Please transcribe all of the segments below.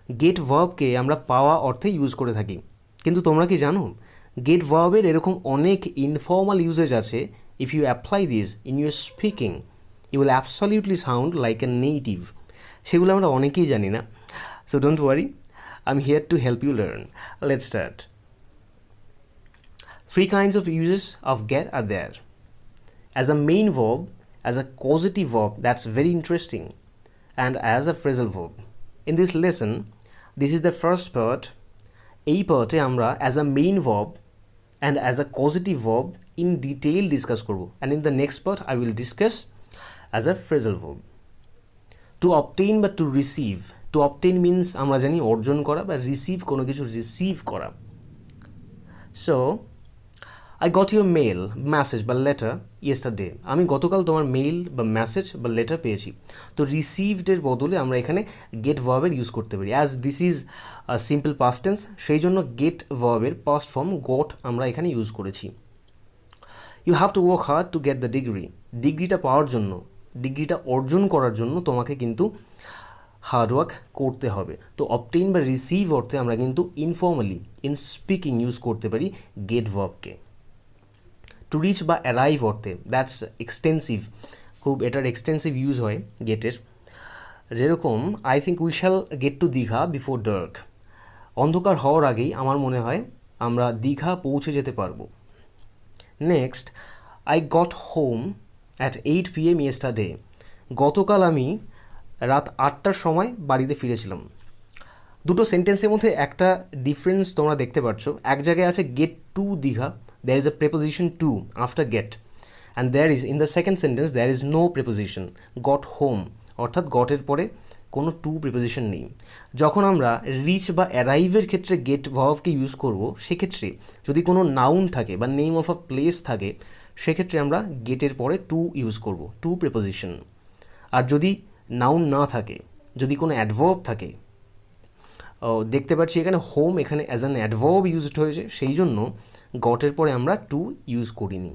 Gate ভার্বকে আমরা পাওয়া অর্থে ইউজ করে থাকি, কিন্তু তোমরা কি জানো গেট ভার্বের এরকম অনেক ইনফর্মাল ইউজেজ আছে। If you apply this in your speaking you will absolutely sound like a native. সেগুলো আমরা অনেকেই জানি না। So don't worry, I am here to help you learn. Let's start. 3 kinds of uses of get are there. As a main verb, as a causative verb, that's very interesting, and as a phrasal verb. In this lesson, this is the first part. এই পার্টে আমরা as a main verb and as a causative verb in detail discuss করব, and in the next part I will discuss as a phrasal verb. To obtain বা to receive. To obtain means আমরা জানি অর্জন করা, বা receive কোনো কিছু receive করা। So I got your mail, message বা letter yesterday. আমি গতকাল তোমার মেইল বা মেসেজ বা লেটার পেয়েছি। তো রিসিভডের বদলে আমরা এখানে গেট ভার্বের ইউজ করতে পারি। As this is simple past tense, সেই জন্য গেট ভার্বের পাস্ট ফর্ম গট আমরা এখানে ইউজ করেছি। You have to work hard to get the degree. ডিগ্রিটা পাওয়ার জন্য, ডিগ্রিটা অর্জন করার জন্য তোমাকে কিন্তু হার্ডওয়ার্ক করতে হবে। তো অবটেইন বা রিসিভ অর্থে আমরা কিন্তু ইনফর্মালি ইন স্পিকিং ইউজ করতে পারি গেট ভার্বকে। টু রিচ বা অ্যারাইভ অর্থে, দ্যাটস এক্সটেন্সিভ, খুব এটার এক্সটেন্সিভ ইউজ হয় গেটের। যেরকম I think we shall get to Digha before dark. অন্ধকার হওয়ার আগেই আমার মনে হয় আমরা দীঘা পৌঁছে যেতে পারবো। Next, I got home at 8 PM yesterday. গতকাল আমি রাত 8টার সময় বাড়িতে ফিরেছিলাম। দুটো সেন্টেন্সের মধ্যে একটা ডিফারেন্স তোমরা দেখতে পাচ্ছ। এক জায়গায় আছে get to Digha, there is a preposition to after get, and there is in the second sentence there is no preposition, got home, অর্থাৎ গটের পরে কোনো টু প্রিপোজিশন নেই। যখন আমরা রিচ বা অ্যারাইভের ক্ষেত্রে গেট ভার্বকে ইউজ করব, সেক্ষেত্রে যদি কোনো নাউন থাকে বা নেম অফ আ প্লেস থাকে, সেক্ষেত্রে আমরা গেটের পরে টু ইউজ করব, টু প্রিপোজিশন। আর যদি নাউন না থাকে, যদি কোনো অ্যাডভার্ব থাকে, দেখতে পাচ্ছি এখানে হোম এখানে অ্যাজ অ্যান অ্যাডভার্ব ইউজড হয়েছে, সেই জন্য গটের পরে আমরা টু ইউজ করিনি।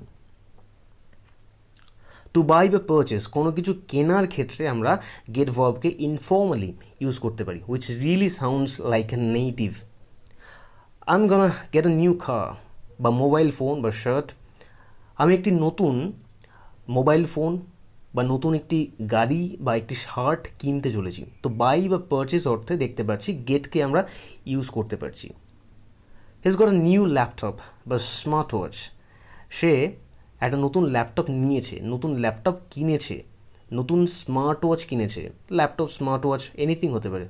টু বাই বা পারচেস, কোনো কিছু কেনার ক্ষেত্রে আমরা গেট ভার্বকে ইনফর্মালি ইউজ করতে পারি, which really sounds like a native. I am gonna get a new car বা মোবাইল ফোন বা শার্ট। আমি একটি নতুন মোবাইল ফোন বা নতুন একটি গাড়ি বা একটি শার্ট কিনতে চলেছি। তো বাই বা পারচেস অর্থে দেখতে পাচ্ছি গেটকে আমরা ইউজ করতে পারছি। He is got a new laptop বা স্মার্ট ওয়াচ। সে একটা নতুন ল্যাপটপ নিয়েছে, নতুন ল্যাপটপ কিনেছে, নতুন স্মার্ট ওয়াচ কিনেছে। ল্যাপটপ, স্মার্ট ওয়াচ, এনিথিং হতে পারে,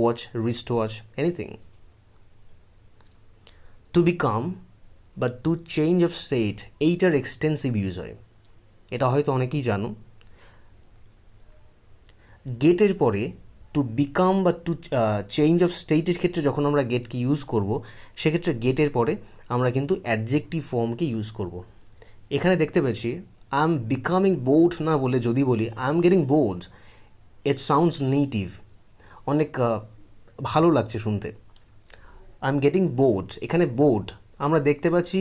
watch, wrist watch, anything. To become বা টু চেঞ্জ অফ স্টেট, এইটার এক্সটেন্সিভ ইউজ হয়, এটা হয়তো অনেকেই জানো। গেটের পরে টু বিকাম বা টু চেঞ্জ অফ স্টেটের ক্ষেত্রে যখন আমরা গেটকে ইউজ করব, সেক্ষেত্রে গেটের পরে আমরা কিন্তু অ্যাডজেক্টিভ ফর্মকে ইউজ করব। এখানে দেখতে পাচ্ছি আই এম বিকামিং বোর্ড না বলে যদি বলি I am getting board, it sounds native, অনেক ভালো লাগছে শুনতে। আই এম গেটিং বোর্ড, এখানে বোর্ড আমরা দেখতে পাচ্ছি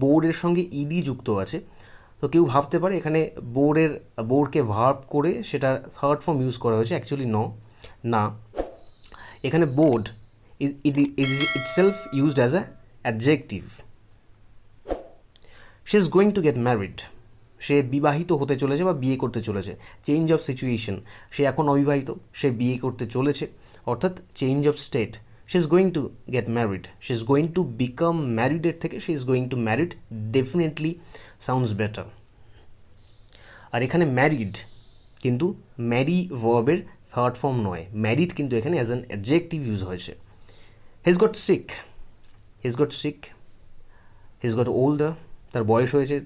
বোর্ডের সঙ্গে ইডি যুক্ত আছে। তো কেউ ভাবতে পারে এখানে বোর্ডকে ভার্ব করে সেটার থার্ড ফর্ম ইউজ করা হয়েছে, অ্যাকচুয়ালি না, এখানে board is itself used as a adjective. She is going to get married, সে বিবাহিত হতে চলেছে বা বিয়ে করতে চলেছে। চেঞ্জ অফ সিচুয়েশন, সে এখন অবিবাহিত, সে বিয়ে করতে চলেছে, অর্থাৎ change of state. She is going to get married, she is going to become ম্যারিডের থেকে she is going to married definitely sounds better. আর এখানে ম্যারিড কিন্তু ম্যারি ভার্বের থার্ড ফর্ম নয়, ম্যারিড কিন্তু এখানে অ্যাজ অ্যান অ্যাডজেক্টিভ ইউজ হয়েছে। He is got sick, he is got older, তার বয়স হয়েছে,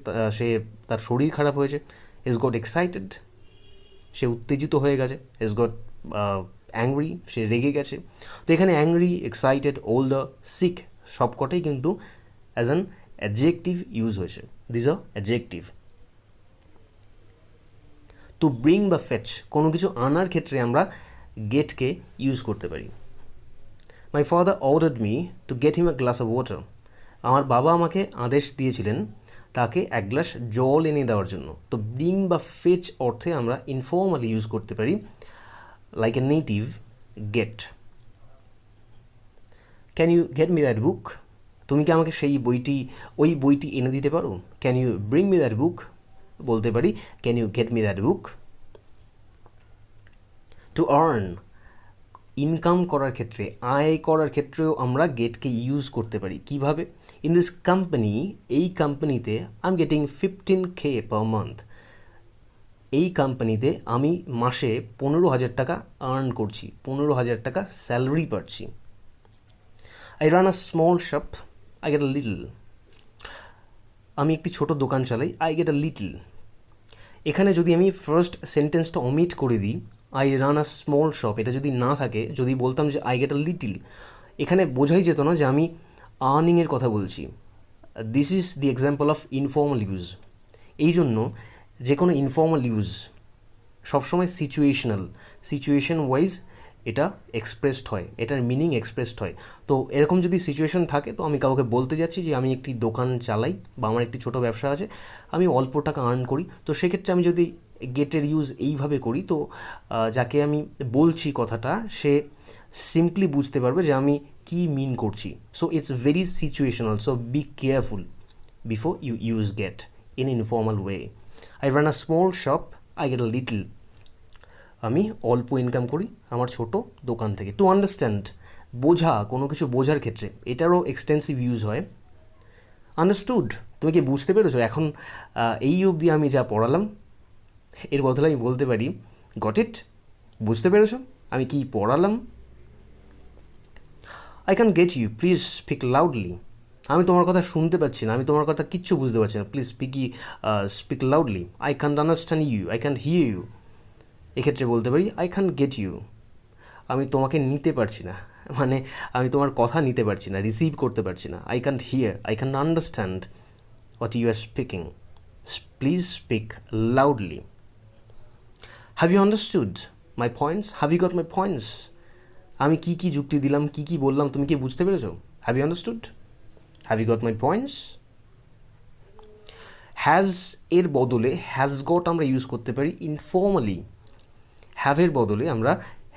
তার শরীর খারাপ হয়েছে। হি ইজ গট এক্সাইটেড, সে উত্তেজিত হয়ে গেছে। হি ইজ গট অ্যাংরি, সে রেগে গেছে। তো এখানে অ্যাংরি, এক্সাইটেড, ওল্ডার, সিক সবকটাই কিন্তু অ্যাজ অ্যান অ্যাডজেক্টিভ ইউজ হয়েছে। These are adjective. To bring বা ফেচ, কোনো কিছু আনার ক্ষেত্রে আমরা গেটকে ইউজ করতে পারি। My father ordered me to get him a glass of water, আমার বাবা আমাকে আদেশ দিয়েছিলেন তাকে এক গ্লাস জল এনে দেওয়ার জন্য। তো ব্রিং বা ফেচ অর্থে আমরা ইনফর্মালি ইউজ করতে পারি like a native get. Can you get me that book? তুমি কি আমাকে সেই বইটি, ওই বইটি এনে দিতে পারো? Can you bring me that book? বলতে পারি can you get me that book? To earn, income করার ক্ষেত্রে, আয় করার ক্ষেত্রেও আমরা গেটকে ইউজ করতে পারি। কিভাবে? ইন দিস কোম্পানি, এই কোম্পানিতে I am getting 15K per month. এই কোম্পানিতে আমি মাসে 15,000 টাকা আর্ন করছি, 15,000 টাকা স্যালারি পাচ্ছি। I run a small shop, I get a little. আমি একটি ছোট দোকান চালাই, আই গেট আ লিটল। এখানে যদি আমি ফার্স্ট সেন্টেন্সটা অমিট করে দিই, I run a small shop, এটা যদি না থাকে, যদি বলতাম যে আই গেট আ লিটল, এখানে বোঝাই যেত না যে আমি আর্নিংয়ের কথা বলছি। This is the example of informal use. এই জন্য যে কোনো ইনফর্মাল ইউজ সবসময় সিচুয়েশন ওয়াইজ এটা এক্সপ্রেসড হয়, এটার মিনিং এক্সপ্রেসড হয়। তো এরকম যদি সিচুয়েশন থাকে, তো আমি কাউকে বলতে যাচ্ছি যে আমি একটি দোকান চালাই বা আমার একটি ছোটো ব্যবসা আছে, আমি অল্প টাকা আর্ন করি, তো সেক্ষেত্রে আমি যদি গেটের ইউজ এইভাবে করি, তো যাকে আমি বলছি কথাটা, সে সিম্পলি বুঝতে পারবে যে আমি কি মিন করছি। So it's very situational, so be careful before you use get in informal way. I run a small shop, I get a little. আমি অল্প ইনকাম করি আমার ছোট দোকান থেকে। টু আন্ডারস্ট্যান্ড, বোঝা, কোনো কিছু বোঝার ক্ষেত্রে এটারও এক্সটেন্সিভ ইউজ হয়। আন্ডারস্টুড, তুমি কি বুঝতে পেরেছো? এখন এই অবধি আমি যা পড়ালাম, এর বদলে আমি বলতে পারি গট ইট, বুঝতে পেরেছো আমি কি পড়ালাম? I can get you, please speak loudly. আমি তোমার কথা শুনতে পাচ্ছি না, আমি তোমার কথা কিচ্ছু বুঝতে পারছি না, please speak loudly. I can't understand you, I can't hear you. এক্ষেত্রে বলতে পারি আই ক্যান গেট ইউ, আমি তোমাকে নিতে পারছি না, মানে আমি তোমার কথা নিতে পারছি না, রিসিভ করতে পারছি না। I can't hear, I can't understand what you are speaking, please speak loudly. Have you understood my points? Have you got my points? আমি কী কী যুক্তি দিলাম, কী কী বললাম, তুমি কি বুঝতে পেরেছো? Have you understood? Have you got my points? Has এর বদলে হ্যাজ গট আমরা ইউজ করতে পারি ইনফর্মালি। হ্যাভের বদলে আমরা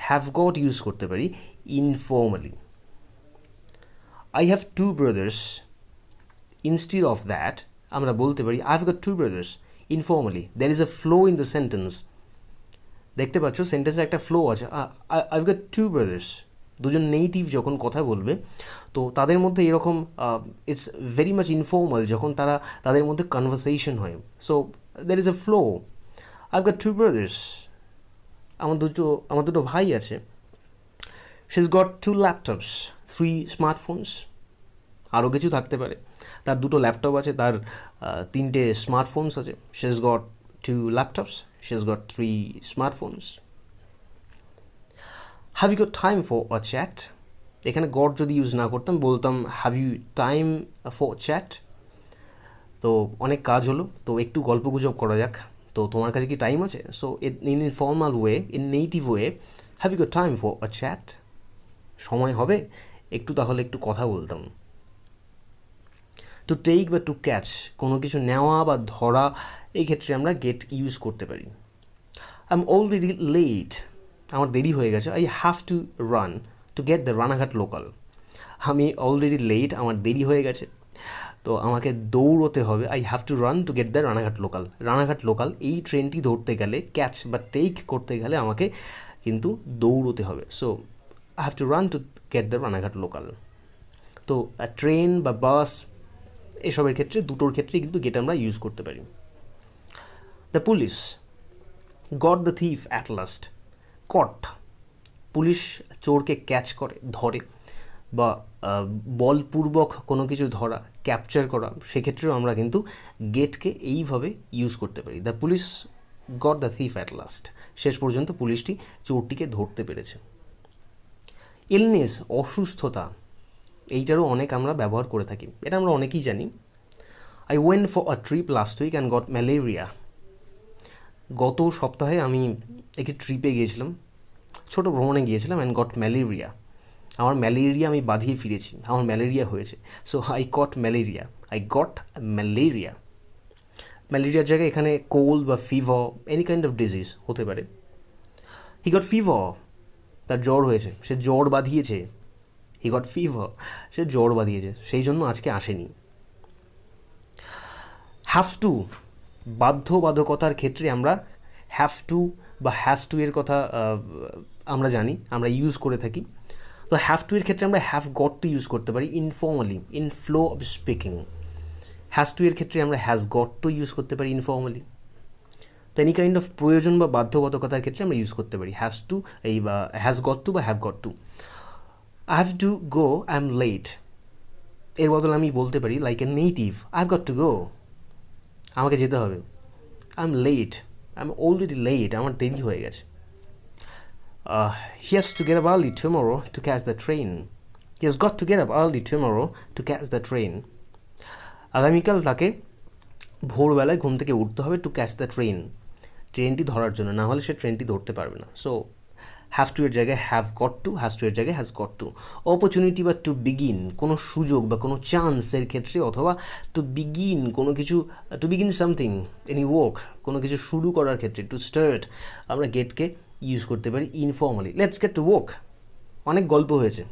হ্যাভ গট ইউজ করতে পারি informally. I have 2 brothers, instead of that আমরা বলতে পারি I have got 2 brothers informally. There is a flow in the sentence. দেখতে পাচ্ছ সেন্টেন্সে একটা ফ্লো আছে। আই হ্যাভ গট 2 ব্রাদার্স, দুজন নেটিভ যখন কথা বলবে, তো তাদের মধ্যে এরকম ইটস ভেরি মাচ ইনফর্মাল যখন তাদের মধ্যে কনভারসেশন হয়। So there is a flow. I have got 2 brothers, আমার দুটো ভাই আছে। She is got 2 laptops, 3 smartphones. আরও কিছু থাকতে পারে, তার 2টো ল্যাপটপ আছে, তার 3টে স্মার্টফোনস আছে। She is got 2 laptops, she is got 3 smartphones. Have you got time for a chat? এখানে গট যদি ইউজ না করতাম, বলতাম have you time for chat? তো অনেক কাজ হলো, তো একটু গল্পগুজব করা যাক। তো তোমার কাছে কি টাইম আছে? So in informal way, in native way, have you got time for a chat? সময় হবে একটু, তাহলে একটু কথা বলতাম। টু টেক বা টু ক্যাচ, কোনো কিছু নেওয়া বা ধরা, এই ক্ষেত্রে আমরা গেট ইউজ করতে পারি। আই এম অলরেডি লেট, আমার দেরি হয়ে গেছে। I have to run two get the Ranaghat local. আমি অলরেডি লেট, আমার দেরি হয়ে গেছে, তো আমাকে দৌড়তে হবে। I have to run two get the Ranaghat local. Ranaghat local এই ট্রেনটি ধরতে গেলে, ক্যাচ বা টেক করতে গেলে আমাকে কিন্তু দৌড়তে হবে। So I have to run two get the Ranaghat local. তো ট্রেন বা বাস এসবের ক্ষেত্রে, দুটোর ক্ষেত্রেই কিন্তু গেট আমরা ইউজ করতে পারি। The police got the thief at last. Caught, police চোরকে ক্যাচ করে, ধরে, বা বলপূর্বক কোনো কিছু ধরা, ক্যাপচার করা, সেক্ষেত্রেও আমরা কিন্তু গেটকে এইভাবে ইউজ করতে পারি। The police got the thief at last, শেষ পর্যন্ত পুলিশটি চোরটিকে ধরতে পেরেছে। ইলনেস, অসুস্থতা, এইটারও অনেক আমরা ব্যবহার করে থাকি, এটা আমরা অনেকেই জানি। I went for a trip last week and got malaria. গত সপ্তাহে আমি একটি ট্রিপে গিয়েছিলাম, ছোটো ভ্রমণে গিয়েছিলাম, অ্যান্ড গট ম্যালেরিয়া। আমার ম্যালেরিয়া, আমি বাঁধিয়ে ফিরেছি, আমার ম্যালেরিয়া হয়েছে। So I got malaria, I got malaria. ম্যালেরিয়ার জায়গায় এখানে কোল্ড বা fever, any kind of disease হতে পারে। হি গট ফিভার, তার জ্বর হয়েছে, সে জ্বর বাঁধিয়েছে, হি গট ফিভার, সে জ্বর বাঁধিয়েছে, সেই জন্য আজকে আসেনি। হ্যাভ টু, বাধ্যবাধকতার ক্ষেত্রে আমরা হ্যাভ টু বা হ্যাজ টু এর কথা আমরা জানি, আমরা ইউজ করে থাকি। তো হ্যাভ টু এর ক্ষেত্রে আমরা হ্যাভ গট টু ইউজ করতে পারি informally, in flow of speaking. Has to এর ক্ষেত্রে আমরা হ্যাজ গট টু ইউজ করতে পারি ইনফর্মালি। তো এনি কাইন্ড অফ প্রয়োজন বা বাধ্যবাধকতার ক্ষেত্রে আমরা ইউজ করতে পারি হ্যাজ টু, এই বা হ্যাজ গট টু বা have got to. I have to go, I am late, এর বদলে আমি বলতে পারি like a native, I have got to go, আমাকে যেতে হবে। I am late, I am already late, আমার দেরি হয়ে গেছে। He has to get up early tomorrow to catch the train, he has got to get up early tomorrow to catch the train. আগামীকাল তাকে ভোরবেলায় ঘুম থেকে উঠতে হবে টু ক্যাচ দ্য ট্রেন, ট্রেনটি ধরার জন্য, না হলে সে ট্রেনটি ধরতে পারবে না। সো হ্যাভ টু এর জায়গায় have got two, has to এর জায়গায় হ্যাজ গট টু। অপরচুনিটি বা টু বিগিন, কোনো সুযোগ বা কোনো চান্সের ক্ষেত্রে, অথবা টু বিগিন কোনো কিছু, to begin something, any work, কোনো কিছু শুরু করার ক্ষেত্রে, টু স্টার্ট, আমরা গেটকে ইউজ করতে পারি informally. Let's get to work. অনেক গল্প হয়েছে,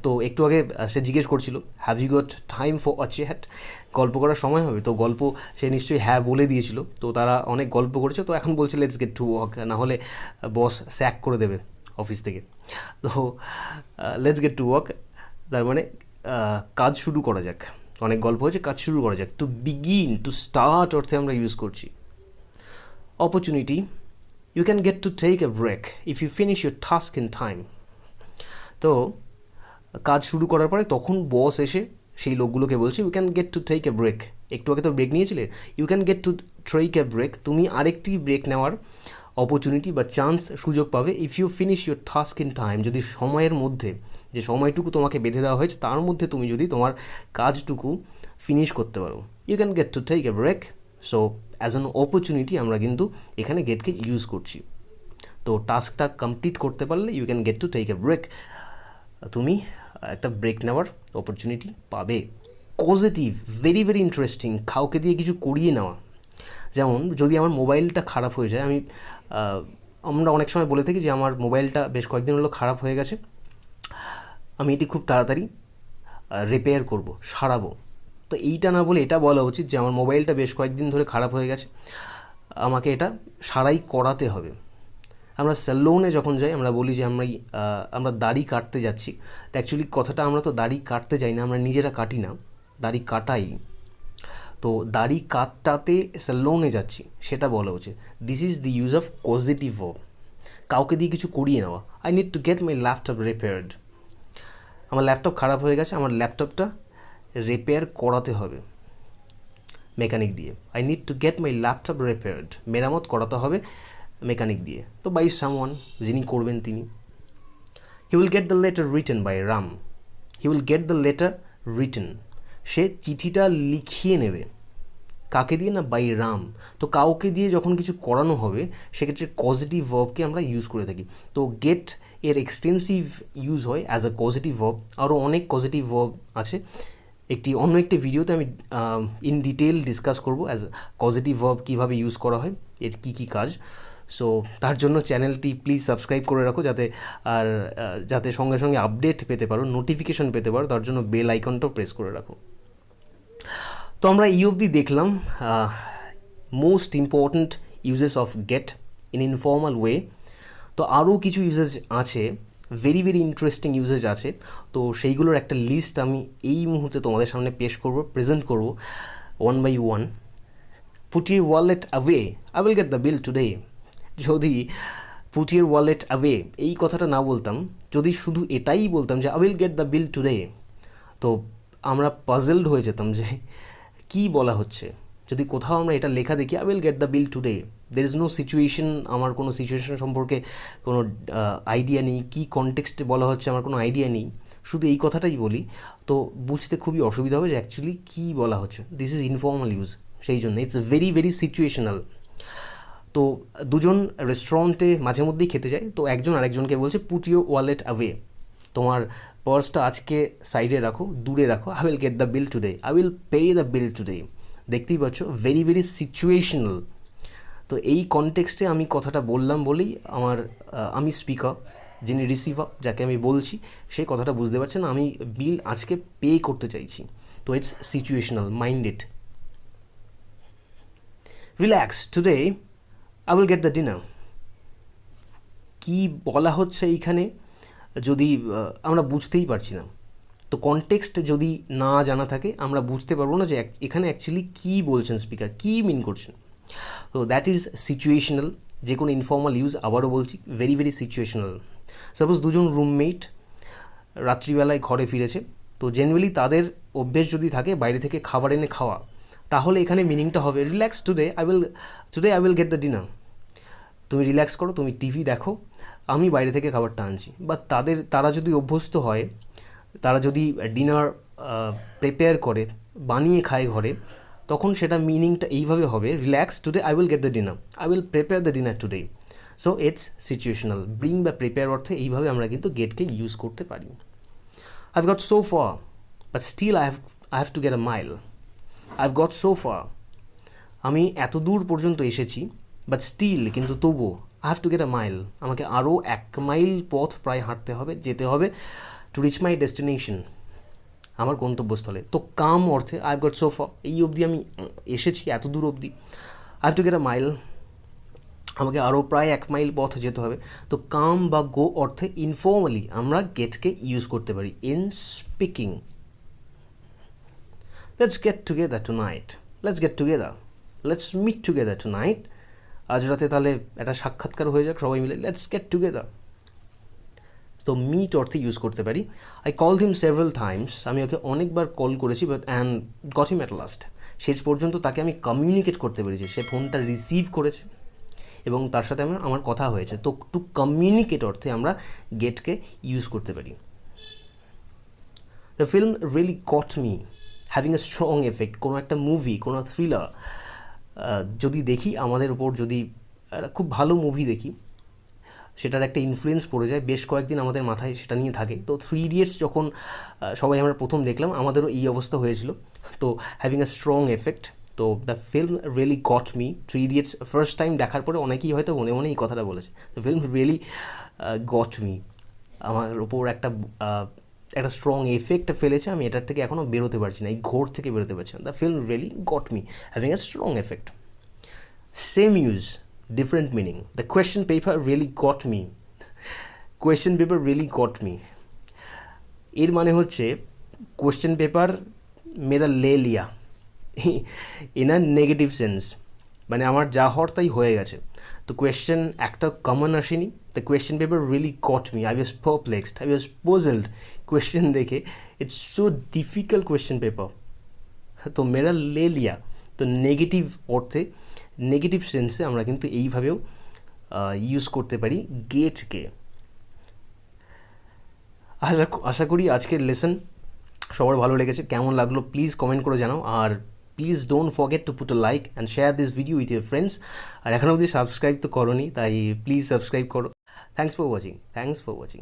তো একটু আগে সে জিজ্ঞেস করছিল have you got time for a chat, গল্প করার সময় হবে? তো গল্প সে নিশ্চয়ই হ্যাঁ বলে দিয়েছিল, তো তারা অনেক গল্প করেছে, তো এখন বলছে লেটস গেট টু ওয়ার্ক, না হলে বস স্যাক করে দেবে অফিস থেকে। তো লেটস গেট টু ওয়ার্ক তার মানে কাজ শুরু করা যাক। অনেক গল্প হয়েছে, কাজ শুরু করা যাক। টু বিগিন, টু স্টার্ট অর্থে আমরা ইউজ করছি। Opportunity, you can get to take a break if you finish your task in time. তো কাজ শুরু করার পরে তখন বস এসে সেই লোকগুলোকে বলছে you can get to take a break, একটু আগে তো ব্রেক নিয়েছিলে, you can get to take a break, তুমি আরেকটি ব্রেক নেওয়ার অপরচুনিটি বা চান্স, সুযোগ পাবে if you finish your task in time, যদি সময়ের মধ্যে, যে সময়টুকু তোমাকে বেঁধে দেওয়া হয়েছে তার মধ্যে তুমি যদি তোমার কাজটুকু ফিনিশ করতে পারো। You can get to take a break. So as an opportunity আমরা কিন্তু এখানে গেটকে ইউজ করছি। তো টাস্কটা কমপ্লিট করতে পারলে you can get to take a break, তুমি একটা ব্রেক নেওয়ার অপরচুনিটি পাবে। পজিটিভ, ভেরি ভেরি ইন্টারেস্টিং, কাউকে দিয়ে কিছু করিয়ে নেওয়া। যেমন যদি আমার মোবাইলটা খারাপ হয়ে যায়, আমরা অনেক সময় বলে থাকি যে আমার মোবাইলটা বেশ কয়েকদিন হলো খারাপ হয়ে গেছে, আমি এটি খুব তাড়াতাড়ি রিপেয়ার করব, সারাবো। তো এইটা না বলে এটা বলা উচিত যে আমার মোবাইলটা বেশ কয়েকদিন ধরে খারাপ হয়ে গেছে, আমাকে এটা সারাই করাতে হবে। আমরা স্যালুনে যখন যাই আমরা বলি যে আমরা দাড়ি কাটতে যাচ্ছি, তো অ্যাকচুয়ালি কথাটা আমরা তো দাড়ি কাটতে যাই না, আমরা নিজেরা কাটি না, দাড়ি কাটাই। তো দাড়ি কাটাতে স্যালুনে যাচ্ছি সেটা বলা উচিত। This is the use of positive verb, কাউকে দিয়ে কিছু করিয়ে নেওয়া। I need to get my laptop repaired, আমার ল্যাপটপ খারাপ হয়ে গেছে, আমার ল্যাপটপটা রিপেয়ার করাতে হবে মেকানিক দিয়ে। I need to get my laptop repaired, মেরামত করাতে হবে মেকানিক দিয়ে। তো বাই সামওয়ান, যিনি করবেন তিনি। He will get the letter written by Ram, he will get the letter written, সে চিঠিটা লিখিয়ে নেবে। কাকে দিয়ে? না বাই রাম। তো কাউকে দিয়ে যখন কিছু করানো হবে সেক্ষেত্রে কজেটিভ ভার্বকে আমরা ইউজ করে থাকি। তো গেট এর এক্সটেন্সিভ ইউজ হয় অ্যাজ আ কজেটিভ ভার্ব, আরও অনেক কজেটিভ ভার্ব আছে। অন্য একটি ভিডিওতে আমি ইন ডিটেল ডিসকাস করবো অ্যাজ পজিটিভ ভার্ব কীভাবে ইউজ করা হয়, এর কী কী কাজ। সো তার জন্য চ্যানেলটি প্লিজ সাবস্ক্রাইব করে রাখো, যাতে সঙ্গে সঙ্গে আপডেট পেতে পারো, নোটিফিকেশন পেতে পারো, তার জন্য বেল আইকনটাও প্রেস করে রাখো। তো আমরা এই অবধি দেখলাম most important uses of gate in informal way. তো আরও কিছু ইউজেস আছে, ভেরি ভেরি ইন্টারেস্টিং ইউজেস আছে। তো সেইগুলোর একটা লিস্ট আমি এই মুহূর্তে তোমাদের সামনে প্রেজেন্ট করব one by one. Put your wallet away, I will get the bill today. যদি পুট ইউর ওয়ালেট অ্যাওয়ে এই কথাটা না বলতাম, যদি শুধু এটাই বলতাম যে I will get the bill today, তো আমরা পাজলড হয়ে যেতাম যে কী বলা হচ্ছে। যদি কোথাও আমরা এটা লেখা দেখি I will get the bill today, there is no situation, আমার কোনো সিচুয়েশন সম্পর্কে কোনো আইডিয়া নেই, কী কনটেক্সটে বলা হচ্ছে আমার কোনো আইডিয়া নেই, শুধু এই কথাটাই বলি, তো বুঝতে খুবই অসুবিধা হবে যে অ্যাকচুয়ালি কী বলা হচ্ছে। দিস ইজ ইনফর্মাল ইউজ, সেই জন্য ইটস ভেরি ভেরি সিচুয়েশনাল। তো দুজন রেস্টুরেন্টে মাঝে মধ্যেই খেতে যায়, তো একজন আরেকজনকে বলছে পুট ইউর ওয়ালেট অ্যাওয়ে, তোমার পার্সটা আজকে সাইডে রাখো, দূরে রাখো। I will get the bill today, I will pay the bill today. দেখতেই পাচ্ছ ভেরি ভেরি সিচুয়েশনাল। তো এই কনটেক্সটে আমি কথাটা বললাম বলেই আমি স্পিকার, যিনি রিসিভার, যাকে আমি বলছি, সে কথাটা বুঝতে পারছে না আমি বিল আজকে পে করতে চাইছি। তো it's situational, minded. Relax, today I will get the dinner. কী বলা হচ্ছে এইখানে যদি আমরা বুঝতেই পারছি না, তো কনটেক্সট যদি না জানা থাকে আমরা বুঝতে পারবো না যে এখানে অ্যাকচুয়ালি কী বলছেন স্পিকার, কী মিন করছেন। তো দ্যাট ইজ সিচুয়েশনাল। যে কোনো ইনফর্মাল ইউজ, আবারও বলছি, ভেরি ভেরি সিচুয়েশনাল। সাপোজ দুজন রুমমেট রাত্রিবেলায় ঘরে ফিরেছে, তো জেনারেলি তাদের অভ্যেস যদি থাকে বাইরে থেকে খাবার এনে খাওয়া, তাহলে এখানে মিনিংটা হবে relax, today I will get the dinner. তুমি রিল্যাক্স করো, তুমি টিভি দেখো, আমি বাইরে থেকে খাবারটা আনছি। বা তারা যদি অভ্যস্ত হয়, তারা যদি ডিনার প্রিপেয়ার করে, বানিয়ে খায় ঘরে, তখন সেটা মিনিংটা এইভাবে হবে relax, today I will get the dinner, I will prepare the dinner today. So it's situational. Bring বা প্রিপেয়ার অর্থে এইভাবে আমরা কিন্তু গেটকে ইউজ করতে পারি। I've got so far, but still I have to get a mile. I've got so far. আমি এত দূর পর্যন্ত এসেছি, বাট স্টিল, কিন্তু তবুও, I have to get a mile, আমাকে আরও 1 মাইল পথ প্রায় হাঁটতে হবে, যেতে হবে, টু রিচ মাই ডেস্টিনেশন, আমার গন্তব্যস্থলে। তো কাম অর্থে I have goat so far, এই অবধি আমি এসেছি, এত দূর অবধি। I have to get a mile, আমাকে আরও প্রায় 1 মাইল পথ যেতে হবে। তো কাম বা গো অর্থে ইনফর্মালি আমরা গেটকে ইউজ করতে পারি in speaking. Let's get together tonight, let's get together, let's meet together tonight. আজ রাতে তাহলে একটা সাক্ষাৎকার হয়ে যাক সবাই মিলে, লেটস গেট টুগেদার। তো মিট অর্থে ইউজ করতে পারি। I call him several times, আমি ওকে অনেকবার কল করেছি, but and got him at last, শেষ পর্যন্ত তাকে আমি কমিউনিকেট করতে পেরেছি, সে ফোনটা রিসিভ করেছে এবং তার সাথে আমার কথা হয়েছে। তো টু কমিউনিকেট অর্থে আমরা গেটকে ইউজ করতে পারি। The film really got me, having a strong effect. কোনো একটা মুভি, কোনো থ্রিলার যদি দেখি, আমাদের ওপর যদি খুব ভালো মুভি দেখি, সেটার একটা ইনফ্লুয়েন্স পড়ে যায়, বেশ কয়েকদিন আমাদের মাথায় সেটা নিয়ে থাকে। তো 3 ইডিয়টস যখন সবাই আমরা প্রথম দেখলাম, আমাদেরও এই অবস্থা হয়েছিল। তো হ্যাভিং এ স্ট্রং এফেক্ট, তো the film really got me. 3 idiots first time দেখার পরে অনেকেই হয়তো মনে মনে এই কথাটা বলেছে, the film really got me, আমার ওপর একটা স্ট্রং এফেক্ট ফেলেছে, আমি এটার থেকে এখনও বেরোতে পারছি না, এই ঘোর থেকে বেরোতে পারছি না। The film really got me, having a strong effect. Same use, different meaning. The question paper really got me. Question paper really got me. এর মানে হচ্ছে কোয়েশ্চেন পেপার মেরা লে লিয়া, ইন আ নেগেটিভ সেন্স, মানে আমার যা হওয়ার তাই হয়ে গেছে। তো কোয়েশ্চেন একটা কমন আসেনি, the question paper really got me, I was perplexed, I was puzzled question দেখে, it's so difficult question paper. তো মেরা লে লিয়া, তো নেগেটিভ অর্থে, নেগেটিভ সেন্সে আমরা কিন্তু এইভাবেও ইউজ করতে পারি গেটকে। আশা করি আজকের লেসন সবার ভালো লেগেছে। কেমন লাগলো প্লিজ কমেন্ট করে জানাও, আর please don't forget to put a like and share this video with your friends. আর এখনও অবধি সাবস্ক্রাইব তো করোনি, তাই প্লিজ সাবস্ক্রাইব করো। Thanks for watching.